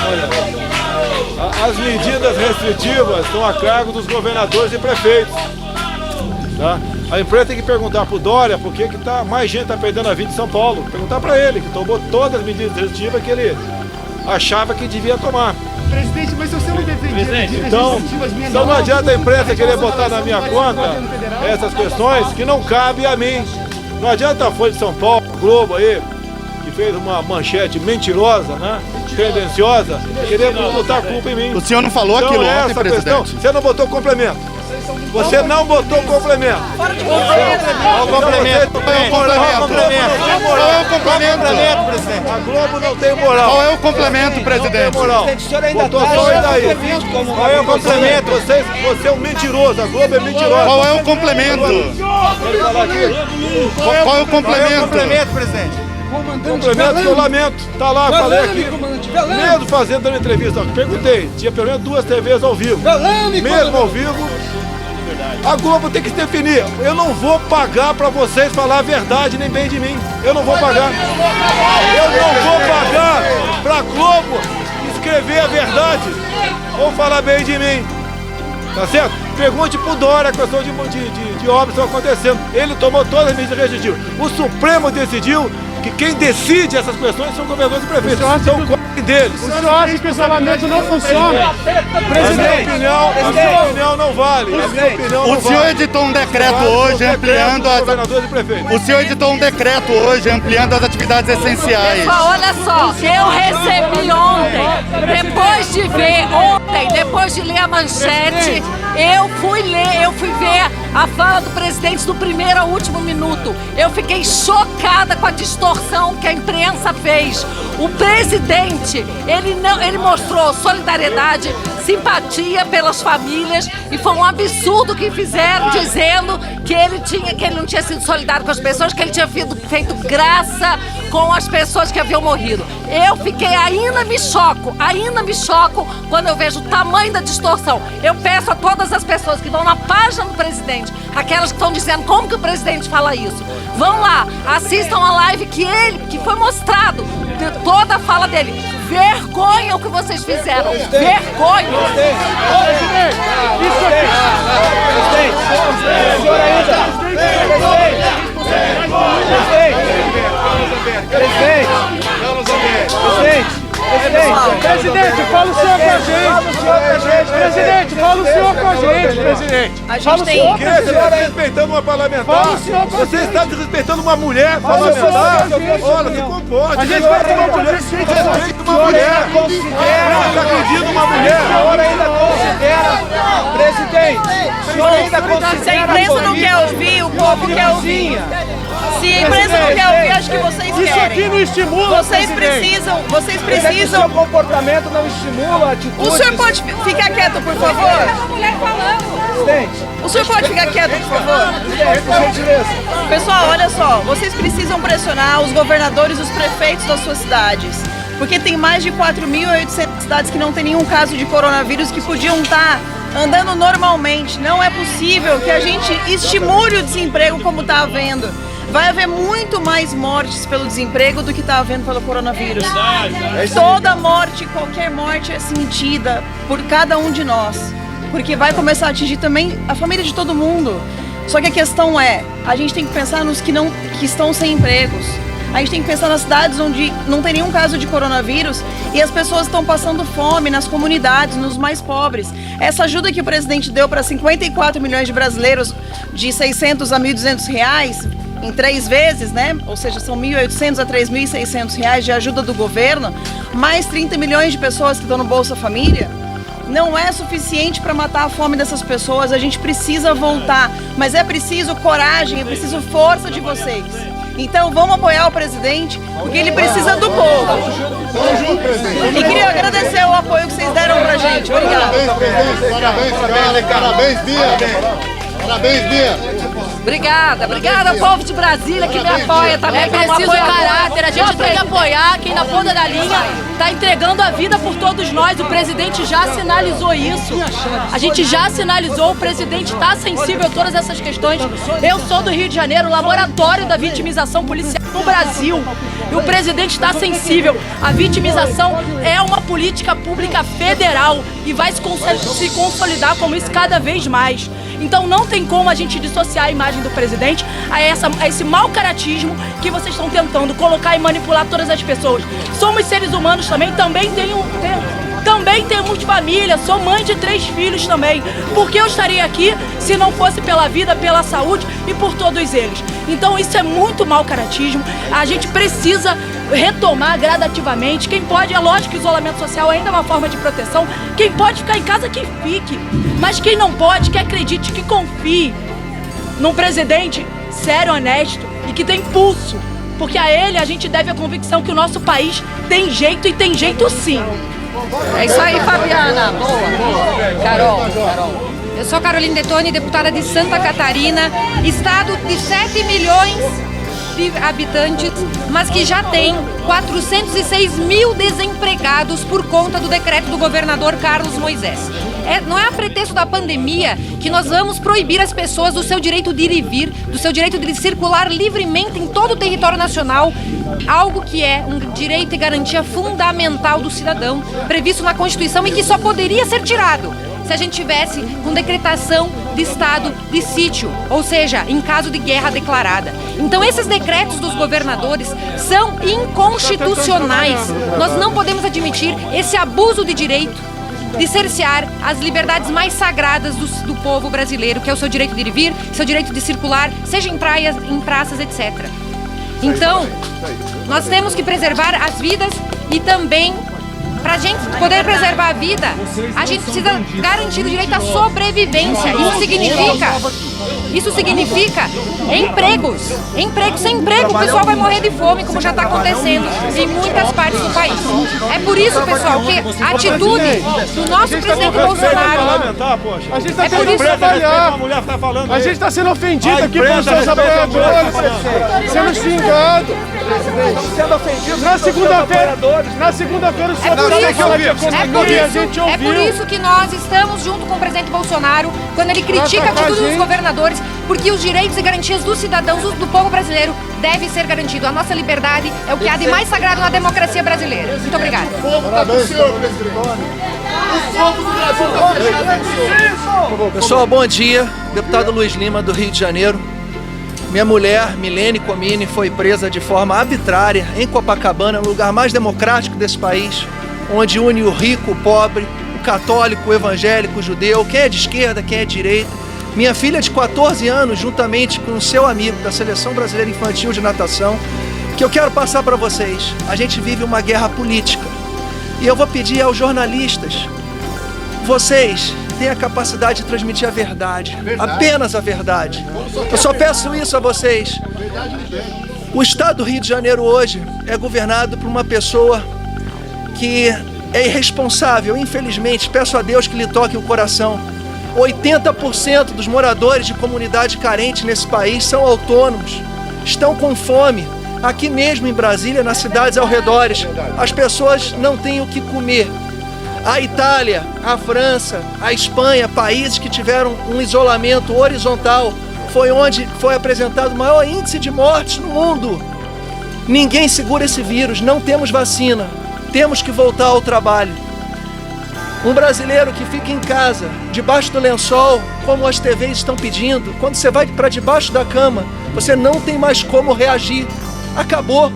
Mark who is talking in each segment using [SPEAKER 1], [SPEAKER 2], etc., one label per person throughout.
[SPEAKER 1] Olha, as medidas restritivas estão a cargo dos governadores e prefeitos. Tá? A empresa tem que perguntar pro Dória por que mais gente está perdendo a vida em São Paulo. Perguntar para ele, que tomou todas as medidas restritivas que ele achava que devia tomar.
[SPEAKER 2] Presidente, mas se você não defendia medidas restritivas,
[SPEAKER 1] então não adianta a imprensa querer botar na minha conta essas questões que não cabem a mim. Não adianta a Folha de São Paulo, o Globo aí, que fez uma manchete mentirosa, né? Tendenciosa, querer botar a culpa em mim.
[SPEAKER 3] O senhor não falou aquilo ontem, presidente?
[SPEAKER 1] Você não botou complemento. Você não botou complemento.
[SPEAKER 4] Fora de governo.
[SPEAKER 3] Qual o complemento? Qual é o complemento, presidente?
[SPEAKER 1] A Globo não tem moral.
[SPEAKER 3] Qual é o complemento, presidente?
[SPEAKER 1] O senhor ainda botou só daí. Qual é o complemento? Você é um mentiroso. A Globo é mentirosa.
[SPEAKER 3] Qual é o complemento? Qual é o complemento,
[SPEAKER 1] presidente? Complemento que eu lamento. Tá lá, falei aqui. Mesmo fazendo a entrevista, perguntei. Tinha pelo menos 2 TVs ao vivo. Mesmo ao vivo. A Globo tem que se definir. Eu não vou pagar para vocês falar a verdade nem bem de mim. Eu não vou pagar. Eu não vou pagar para a Globo escrever a verdade ou falar bem de mim. Tá certo? Pergunte pro Dória a questão de obras que estão acontecendo. Ele tomou todas as medidas restritivas. O Supremo decidiu que quem decide essas questões são governadores e prefeitos. São deles.
[SPEAKER 2] O senhor acha que o isolamento não funciona?
[SPEAKER 1] A minha opinião não vale.
[SPEAKER 3] O senhor editou um decreto hoje ampliando as... O senhor editou um decreto hoje ampliando as atividades essenciais.
[SPEAKER 4] Pessoal, olha só, eu recebi ontem, depois de ler a manchete, eu fui ver a fala do presidente do primeiro ao último minuto. Eu fiquei chocada com a distorção que a imprensa fez. O presidente, ele mostrou solidariedade, simpatia pelas famílias e foi um absurdo que fizeram dizendo que ele não tinha sido solidário com as pessoas, que ele tinha feito graça com as pessoas que haviam morrido. Eu fiquei, ainda me choco quando eu vejo o tamanho da distorção. Eu peço a todas as pessoas que vão na página do presidente, aquelas que estão dizendo como que o presidente fala isso, vão lá, assistam a live que foi mostrado, de toda a fala dele. Vergonha o que vocês fizeram. Vergonha.
[SPEAKER 2] Presidente, fala o senhor com a gente. Presidente, fala o senhor com a gente, presidente.
[SPEAKER 4] A gente tem...
[SPEAKER 1] Você está desrespeitando uma parlamentar? Você está desrespeitando uma mulher parlamentar? Olha, se comporte.
[SPEAKER 2] A gente vai ter uma mulher.
[SPEAKER 1] Respeita uma mulher. Você acredita numa mulher?
[SPEAKER 5] O senhor ainda considera, presidente, o senhor ainda considera...
[SPEAKER 4] Se a imprensa não quer ouvir, o povo quer ouvir. Se a imprensa não quer ouvir, acho que vocês querem.
[SPEAKER 2] Isso aqui não estimula,
[SPEAKER 4] Vocês precisam...
[SPEAKER 5] O seu comportamento não estimula a atitude...
[SPEAKER 4] O senhor pode ficar quieto, por favor?
[SPEAKER 5] Presidente.
[SPEAKER 4] O senhor pode ficar quieto, por favor?
[SPEAKER 5] Por gentileza.
[SPEAKER 4] Pessoal, olha só, vocês precisam pressionar os governadores e os prefeitos das suas cidades. Porque tem mais de 4.800 cidades que não tem nenhum caso de coronavírus que podiam estar andando normalmente. Não é possível que a gente estimule o desemprego como está havendo. Vai haver muito mais mortes pelo desemprego do que está havendo pelo coronavírus. Toda morte, qualquer morte é sentida por cada um de nós. Porque vai começar a atingir também a família de todo mundo. Só que a questão é, a gente tem que pensar nos que estão sem empregos. A gente tem que pensar nas cidades onde não tem nenhum caso de coronavírus e as pessoas estão passando fome nas comunidades, nos mais pobres. Essa ajuda que o presidente deu para 54 milhões de brasileiros de 600 a 1.200 reais, em 3 vezes, né? Ou seja, são 1.800 a 3.600 reais de ajuda do governo, mais 30 milhões de pessoas que estão no Bolsa Família, não é suficiente para matar a fome dessas pessoas. A gente precisa voltar, mas é preciso coragem, é preciso força de vocês. Então vamos apoiar o presidente, porque ele precisa do povo. E queria agradecer o apoio que vocês deram pra gente. Obrigada.
[SPEAKER 3] Parabéns, Bia. Parabéns, Bia.
[SPEAKER 4] Obrigada ao povo de Brasília que me apoia também.
[SPEAKER 6] É preciso caráter, a gente tem que apoiar quem na ponta da linha está entregando a vida por todos nós. O presidente já sinalizou isso. A gente já sinalizou, o presidente está sensível a todas essas questões. Eu sou do Rio de Janeiro, laboratório da vitimização policial no Brasil. E o presidente está sensível. A vitimização é uma política pública federal e vai se consolidar como isso cada vez mais. Então não tem como a gente dissociar a imagem do presidente a esse mau caratismo que vocês estão tentando colocar e manipular todas as pessoas. Somos seres humanos também temos família, sou mãe de 3 filhos também. Por que eu estaria aqui se não fosse pela vida, pela saúde e por todos eles? Então isso é muito mau caratismo. A gente precisa retomar gradativamente. Quem pode, é lógico que o isolamento social ainda é uma forma de proteção. Quem pode ficar em casa, que fique. Mas quem não pode, que acredite, que confie num presidente sério, honesto e que tem pulso. Porque a ele a gente deve a convicção que o nosso país tem jeito e tem jeito sim.
[SPEAKER 7] É isso aí, Fabiana. Boa. Carol. Eu sou Carolina Detoni, deputada de Santa Catarina, estado de 7 milhões de habitantes, mas que já tem 406 mil desempregados por conta do decreto do governador Carlos Moisés. Não é a pretexto da pandemia que nós vamos proibir as pessoas do seu direito de ir e vir, do seu direito de circular livremente em todo o território nacional, algo que é um direito e garantia fundamental do cidadão, previsto na Constituição e que só poderia ser tirado se a gente tivesse com decretação de estado de sítio, ou seja, em caso de guerra declarada. Então esses decretos dos governadores são inconstitucionais. Nós não podemos admitir esse abuso de direito de cercear as liberdades mais sagradas do povo brasileiro, que é o seu direito de ir e vir, seu direito de circular, seja em praias, em praças, etc. Então, nós temos que preservar as vidas e também, para a gente poder preservar a vida, a gente precisa garantir o direito à sobrevivência. Isso significa empregos. Sem emprego, o pessoal vai morrer de fome, como já está acontecendo em muitas partes do país. É por isso, pessoal, que a atitude do nosso presidente Bolsonaro...
[SPEAKER 2] A gente está tendo que trabalhar. A gente está sendo ofendido aqui pelos seus trabalhadores, sendo xingado.
[SPEAKER 5] Sendo ofendidos
[SPEAKER 2] na segunda-feira o senhor
[SPEAKER 7] é por isso que nós estamos junto com o presidente Bolsonaro quando ele critica a atitude dos governadores, porque os direitos e garantias dos cidadãos, do povo brasileiro, devem ser garantidos. A nossa liberdade é o que há de mais sagrado na democracia brasileira. Muito obrigada.
[SPEAKER 5] Pessoal, bom dia. Deputado Luiz Lima, do Rio de Janeiro. Minha mulher, Milene Comini, foi presa de forma arbitrária em Copacabana, no lugar mais democrático desse país, onde une o rico, o pobre, o católico, o evangélico, o judeu, quem é de esquerda, quem é de direita. Minha filha de 14 anos, juntamente com o seu amigo da Seleção Brasileira Infantil de Natação, que eu quero passar para vocês. A gente vive uma guerra política. E eu vou pedir aos jornalistas, vocês têm a capacidade de transmitir a verdade, apenas a verdade. Eu só peço isso a vocês. O estado do Rio de Janeiro hoje é governado por uma pessoa que é irresponsável, infelizmente. Peço a Deus que lhe toque o coração. 80% dos moradores de comunidade carente nesse país são autônomos, estão com fome. Aqui mesmo em Brasília, nas cidades ao redor, as pessoas não têm o que comer. A Itália, a França, a Espanha, países que tiveram um isolamento horizontal, foi onde foi apresentado o maior índice de mortes no mundo. Ninguém segura esse vírus, não temos vacina, temos que voltar ao trabalho. Um brasileiro que fica em casa, debaixo do lençol, como as TVs estão pedindo, quando você vai para debaixo da cama, você não tem mais como reagir. Acabou.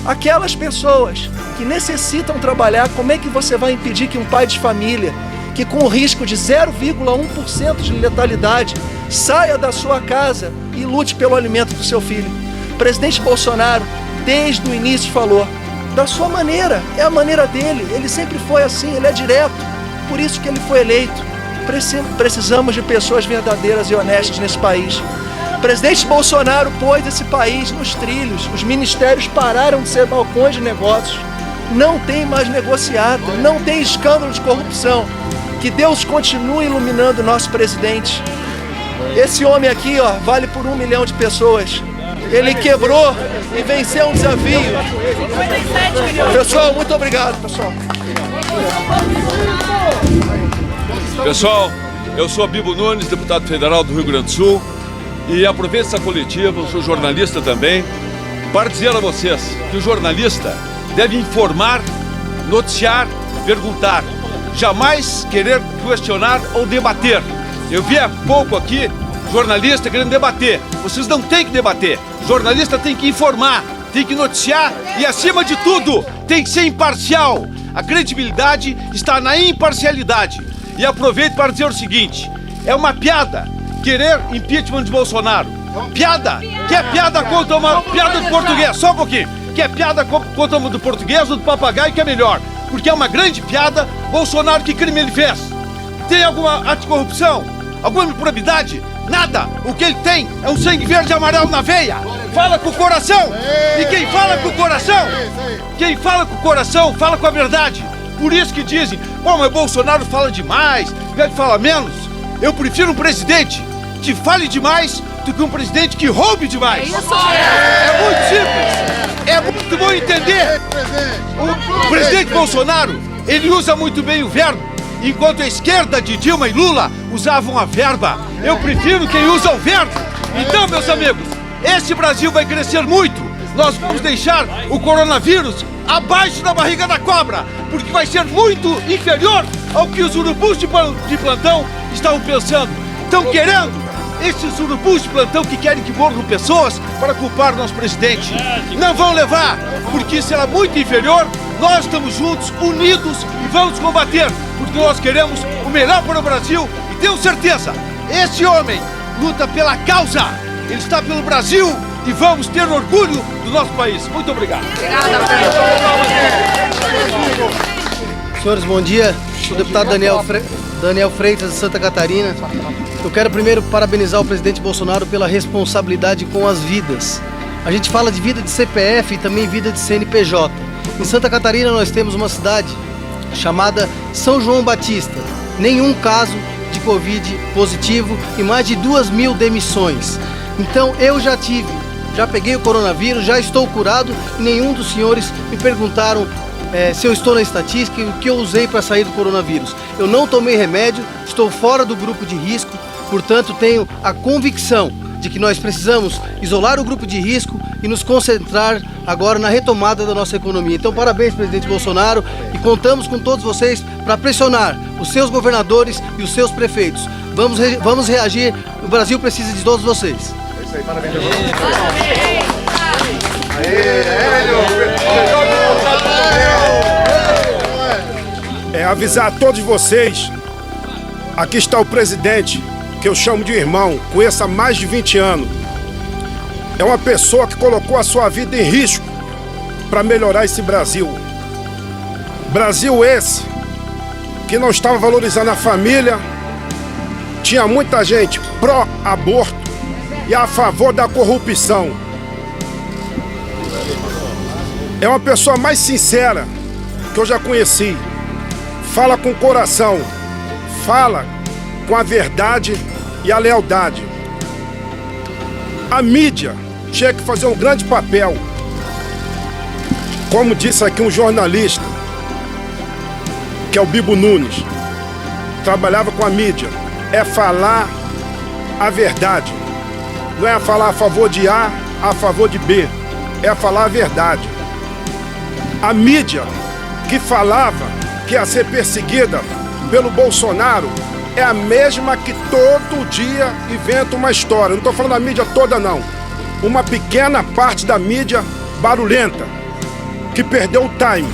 [SPEAKER 5] Aquelas pessoas que necessitam trabalhar, como é que você vai impedir que um pai de família, que com o risco de 0,1% de letalidade, saia da sua casa e lute pelo alimento do seu filho? O presidente Bolsonaro, desde o início, falou, da sua maneira, é a maneira dele, ele sempre foi assim, ele é direto, por isso que ele foi eleito. Precisamos de pessoas verdadeiras e honestas nesse país. O presidente Bolsonaro pôs esse país nos trilhos, os ministérios pararam de ser balcões de negócios, não tem mais negociata, não tem escândalo de corrupção. Que Deus continue iluminando o nosso presidente. Esse homem aqui, ó, vale por 1 milhão de pessoas. Ele quebrou e venceu um desafio. Pessoal, muito obrigado, pessoal.
[SPEAKER 8] Pessoal, eu sou Bibo Nunes, deputado federal do Rio Grande do Sul, e aproveito essa coletiva, eu sou jornalista também, para dizer a vocês que o jornalista deve informar, noticiar, perguntar, jamais querer questionar ou debater. Eu vi há pouco aqui jornalista querendo debater. Vocês não têm que debater. Jornalista tem que informar, tem que noticiar e, acima de tudo, tem que ser imparcial. A credibilidade está na imparcialidade. E aproveito para dizer o seguinte: é uma piada querer impeachment de Bolsonaro. Piada! Que é piada contra uma piada do português, só um pouquinho. Que é piada contra uma do português ou do papagaio, que é melhor. Porque é uma grande piada. Bolsonaro, que crime ele fez? Tem alguma anticorrupção? Alguma improbidade? Nada! O que ele tem é um sangue verde e amarelo na veia! Fala com o coração! E quem fala com o coração? Quem fala com o coração, fala com a verdade! Por isso que dizem, pô, mas Bolsonaro fala demais, deve falar menos. Eu prefiro um presidente que fale demais do que um presidente que roube demais! É muito simples! É muito bom entender! O presidente Bolsonaro, ele usa muito bem o verbo, enquanto a esquerda de Dilma e Lula usavam a verba. Eu prefiro quem usa o verbo. Então, meus amigos, esse Brasil vai crescer muito. Nós vamos deixar o coronavírus abaixo da barriga da cobra, porque vai ser muito inferior ao que os urubus de plantão estavam pensando. Estão querendo esses urubus de plantão que querem que morram pessoas para culpar o nosso presidente. Não vão levar, porque será muito inferior. Nós estamos juntos, unidos e vamos combater, porque nós queremos o melhor para o Brasil e tenho certeza, esse homem luta pela causa, ele está pelo Brasil e vamos ter orgulho do nosso país. Muito obrigado.
[SPEAKER 9] Senhores, bom dia. Sou o deputado Daniel Freitas, de Santa Catarina. Eu quero primeiro parabenizar o presidente Bolsonaro pela responsabilidade com as vidas. A gente fala de vida de CPF e também vida de CNPJ. Em Santa Catarina nós temos uma cidade chamada São João Batista. Nenhum caso de Covid positivo e mais de 2.000 demissões. Então eu já peguei o coronavírus, já estou curado e nenhum dos senhores me perguntaram se eu estou na estatística e o que eu usei para sair do coronavírus. Eu não tomei remédio, estou fora do grupo de risco, portanto tenho a convicção de que nós precisamos isolar o grupo de risco e nos concentrar agora na retomada da nossa economia. Então parabéns, presidente Bolsonaro, e contamos com todos vocês para pressionar os seus governadores e os seus prefeitos. Vamos reagir, o Brasil precisa de todos vocês. É isso aí, parabéns a
[SPEAKER 1] vocês. Avisar a todos vocês, aqui está o presidente, que eu chamo de irmão, conheço há mais de 20 anos. É uma pessoa que colocou a sua vida em risco para melhorar esse Brasil. Brasil esse que não estava valorizando a família, tinha muita gente pró-aborto e a favor da corrupção. É uma pessoa mais sincera que eu já conheci. Fala com o coração, fala com a verdade e a lealdade. A mídia tinha que fazer um grande papel. Como disse aqui um jornalista, que é o Bibo Nunes, trabalhava com a mídia. É falar a verdade. Não é falar a favor de A, a favor de B. É falar a verdade. A mídia que falava que ia ser perseguida pelo Bolsonaro é a mesma que todo dia inventa uma história. Não estou falando da mídia toda, não. Uma pequena parte da mídia barulhenta, que perdeu o time.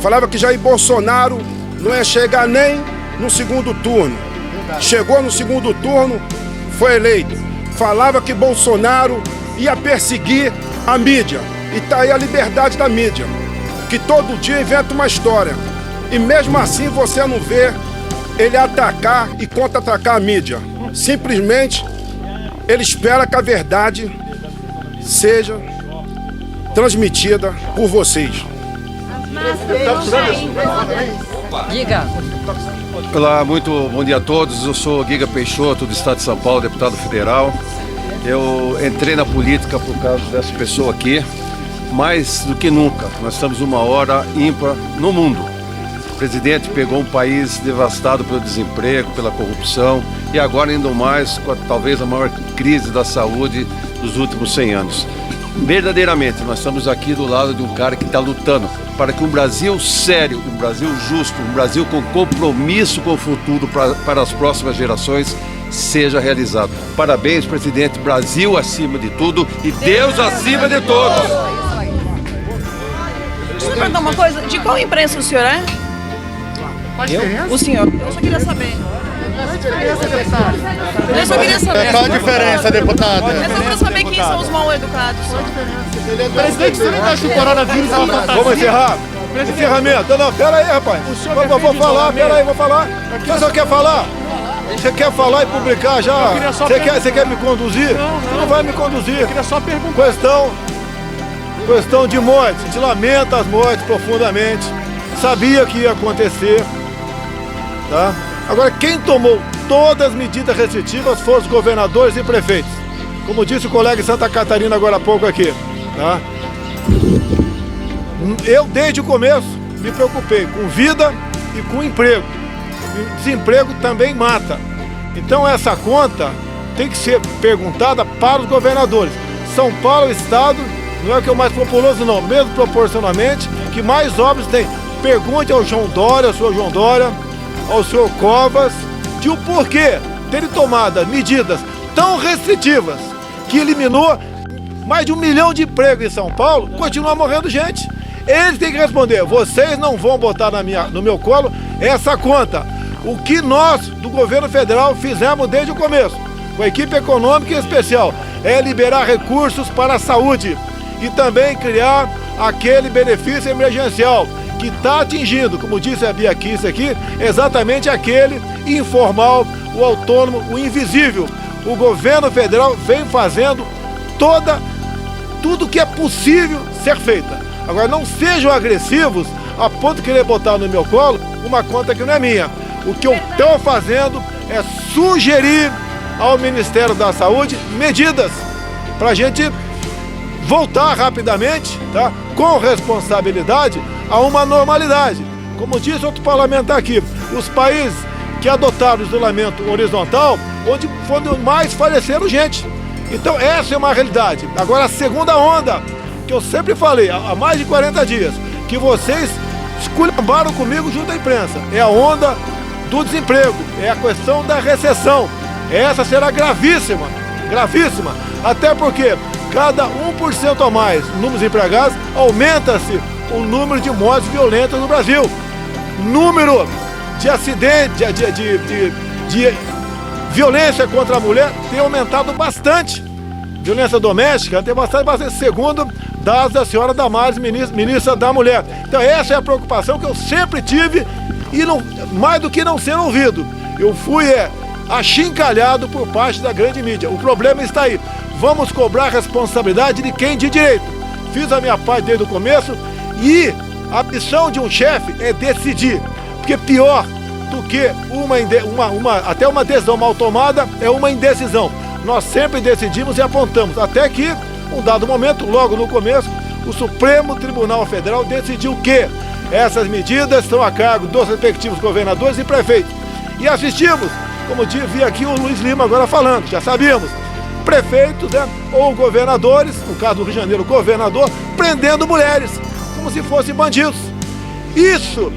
[SPEAKER 1] Falava que Jair Bolsonaro não ia chegar nem no segundo turno. Chegou no segundo turno, foi eleito. Falava que Bolsonaro ia perseguir a mídia. E tá aí a liberdade da mídia, que todo dia inventa uma história. E mesmo assim você não vê ele atacar e contra-atacar a mídia. Simplesmente ele espera que a verdade seja transmitida por vocês.
[SPEAKER 7] Diga.
[SPEAKER 10] Olá, muito bom dia a todos. Eu sou Giga Peixoto, do Estado de São Paulo, deputado federal. Eu entrei na política por causa dessa pessoa aqui. Mais do que nunca, nós estamos numa hora ímpar no mundo. O presidente pegou um país devastado pelo desemprego, pela corrupção e agora ainda mais com talvez a maior crise da saúde dos últimos 100 anos. verdadeiramente, nós estamos aqui do lado de um cara que está lutando para que um Brasil sério, um Brasil justo, um Brasil com compromisso com o futuro para as próximas gerações seja realizado. Parabéns, presidente. Brasil acima de tudo e Deus acima de todos.
[SPEAKER 4] Deixa eu perguntar uma coisa. De qual imprensa o senhor é? O senhor. Eu só queria saber. Eu só queria saber.
[SPEAKER 3] Qual a diferença, deputada?
[SPEAKER 4] É só pra saber quem são os mal educados.
[SPEAKER 2] Presidente, você não acha que o coronavírus é uma fantasia?
[SPEAKER 1] Vamos encerrar? Encerramento. Não, pera aí, rapaz. Eu vou falar, pera aí, vou falar. Você só quer falar? Você quer falar e publicar já? Você quer me conduzir? Você não vai me conduzir.
[SPEAKER 2] Eu queria só perguntar.
[SPEAKER 1] Questão de morte. A gente lamenta as mortes profundamente. Sabia que ia acontecer. Tá? Agora, quem tomou todas as medidas restritivas foram os governadores e prefeitos. Como disse o colega em Santa Catarina agora há pouco aqui. Tá? Eu, desde o começo, me preocupei com vida e com emprego. E desemprego também mata. Então essa conta tem que ser perguntada para os governadores. São Paulo é o estado, não é o que é o mais populoso não, mesmo proporcionalmente, que mais obras tem. Pergunte ao João Dória, ao senhor João Dória, ao senhor Covas, de o porquê terem tomado medidas tão restritivas que eliminou mais de 1 milhão de empregos em São Paulo, continua morrendo gente. Eles têm que responder, vocês não vão botar no meu colo essa conta. O que nós, do governo federal, fizemos desde o começo, com a equipe econômica em especial, é liberar recursos para a saúde e também criar aquele benefício emergencial que está atingindo, como disse a Bia Kiss aqui, exatamente aquele informal, o autônomo, o invisível. O governo federal vem fazendo tudo que é possível ser feita. Agora, não sejam agressivos a ponto de querer botar no meu colo uma conta que não é minha. O que eu estou fazendo é sugerir ao Ministério da Saúde medidas para a gente voltar rapidamente, tá, com responsabilidade, a uma normalidade. Como disse outro parlamentar aqui, os países que adotaram o isolamento horizontal, onde mais faleceram gente. Então essa é uma realidade. Agora a segunda onda, que eu sempre falei há mais de 40 dias, que vocês esculhambaram comigo junto à imprensa, é a onda do desemprego, é a questão da recessão. Essa será gravíssima, gravíssima, até porque cada 1% a mais no número de empregados, aumenta-se o número de mortes violentas no Brasil. Número de acidentes, de violência contra a mulher tem aumentado bastante. Violência doméstica tem bastante, segundo dados da senhora Damares, ministra da Mulher. Então essa é a preocupação que eu sempre tive e não, mais do que não ser ouvido. Eu fui achincalhado por parte da grande mídia. O problema está aí. Vamos cobrar a responsabilidade de quem de direito. Fiz a minha parte desde o começo e a missão de um chefe é decidir. Porque pior do que até uma decisão mal tomada é uma indecisão. Nós sempre decidimos e apontamos. Até que, um dado momento, logo no começo, o Supremo Tribunal Federal decidiu que essas medidas estão a cargo dos respectivos governadores e prefeitos. E assistimos, como vi aqui o Luiz Lima agora falando, já sabíamos, prefeitos, né, ou governadores, no caso do Rio de Janeiro, governador, prendendo mulheres, como se fossem bandidos. Isso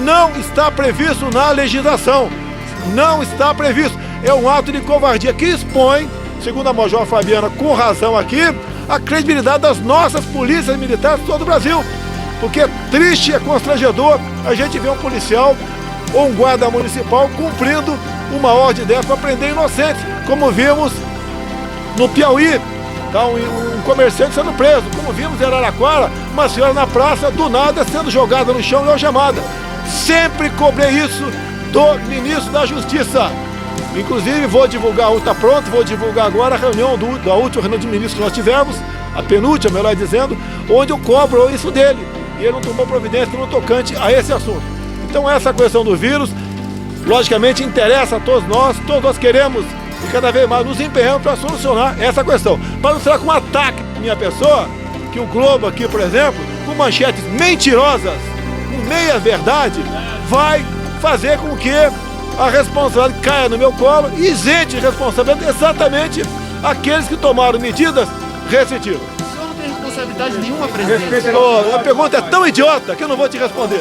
[SPEAKER 1] não está previsto na legislação, não está previsto. É um ato de covardia que expõe, segundo a Major Fabiana, com razão aqui, a credibilidade das nossas polícias militares de todo o Brasil. Porque é triste, é constrangedor a gente ver um policial ou um guarda municipal cumprindo uma ordem dessa para prender inocentes, como vimos no Piauí, tá, um comerciante sendo preso, como vimos em Araraquara, uma senhora na praça, do nada, sendo jogada no chão e algemada. Sempre cobrei isso do ministro da Justiça. Inclusive, vou divulgar, está pronto, vou divulgar agora a reunião da última reunião de ministros que nós tivemos, a penúltima, melhor dizendo, onde eu cobro isso dele. E ele não tomou providência no tocante a esse assunto. Então essa questão do vírus, logicamente, interessa a todos nós queremos e cada vez mais nos empenhamos para solucionar essa questão. Para não ser com um ataque à minha pessoa, que o Globo aqui, por exemplo, com manchetes mentirosas, com meia verdade, vai fazer com que a responsabilidade caia no meu colo e isente de responsabilidade exatamente aqueles que tomaram medidas restritivas.
[SPEAKER 2] responsabilidade nenhuma, presidente.
[SPEAKER 1] A pergunta é tão idiota que eu não vou te responder.